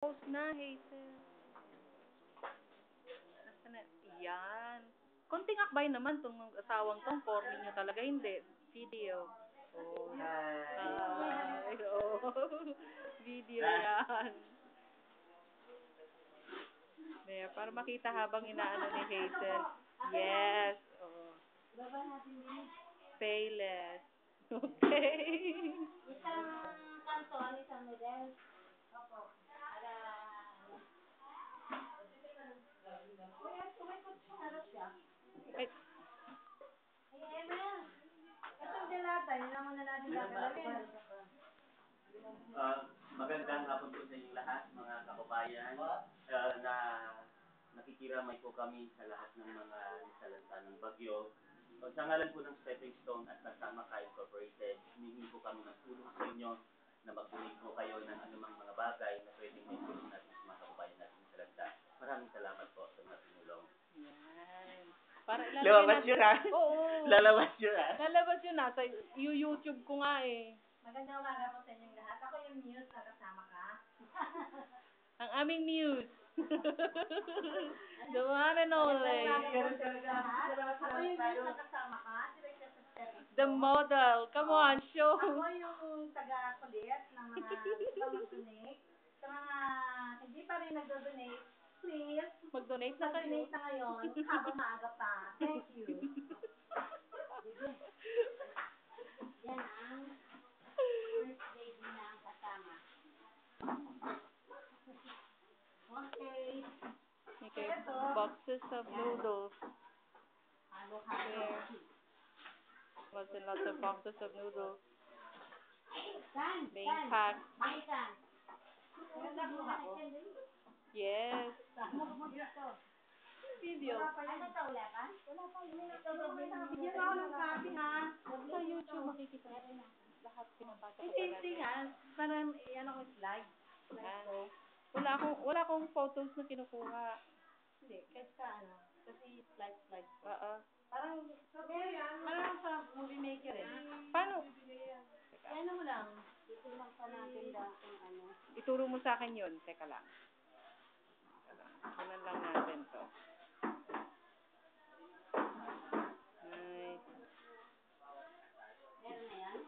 Post na, Hazel. Nasa na? Yan. Konting akbay naman tong asawang tong. Corny nyo talaga. Hindi. Video. Oh. Hi. Oh. Video yan. There, para makita habang inaano ni Hazel. Yes. Oh. Payless. Okay. Isang kanton, isang model. Opo. Para, kuya, tumikot siya, harap siya. Ay, Emel, itong dilata, yun lang muna natin kakalawin. Magandang hapon po sa inyong lahat, mga kababayan, na nakikiramay po kami sa lahat ng mga nasalanta ng bagyo. Sa ngalan po ng Stepping Stone at Kasama Ka Incorporated, humingi po kami ng tulong sa inyo na mag-donate po kayo ng anumang mga bagay na pwedeng may tulong natin sa mga kababayan natin nasalanta. Maraming salamat po sa mga tinulong. yan. Para ilalagay Lalabas yun, ha? Oo. Lalabas yun, ha? Lalabas yun, nasa YouTube ko nga eh. Magandang umaga po sa inyong lahat. Ako yung news na kasama ka. Ang aming muse. The one and only. Ako yung news na kasama ka. Director sa Stepping Stone. The model. Come on, show. Ako yung taga-kulit ng mga ibang mag-donate. Sa mga hindi pa rin nag-donate, please, Mag-donate na kayo. mag-donate na ngayon habang maaga pa. Thank you. Yan ang first lady na ang kasama. Okay. Okay, boxes of noodles. Halo-halo. Lots and lots of boxes of noodles San? being packed. San? Yes. Video. Ano to, wala pa? Wala pa. Bigyan ako ng copy, ha? Sa YouTube makikita lahat pinapasa ko Hindi nga. Parang, ano ko, slide. Slide ko. Wala akong photos na kinukuha. Hindi. Kasi slide. Oo. Parang sa movie maker, eh. Paano? Ano mo lang. Itulang pa natin kung ano. Ituro mo sa akin yun. Teka lang. Kunan lang natin to. Nice. Meron na yan?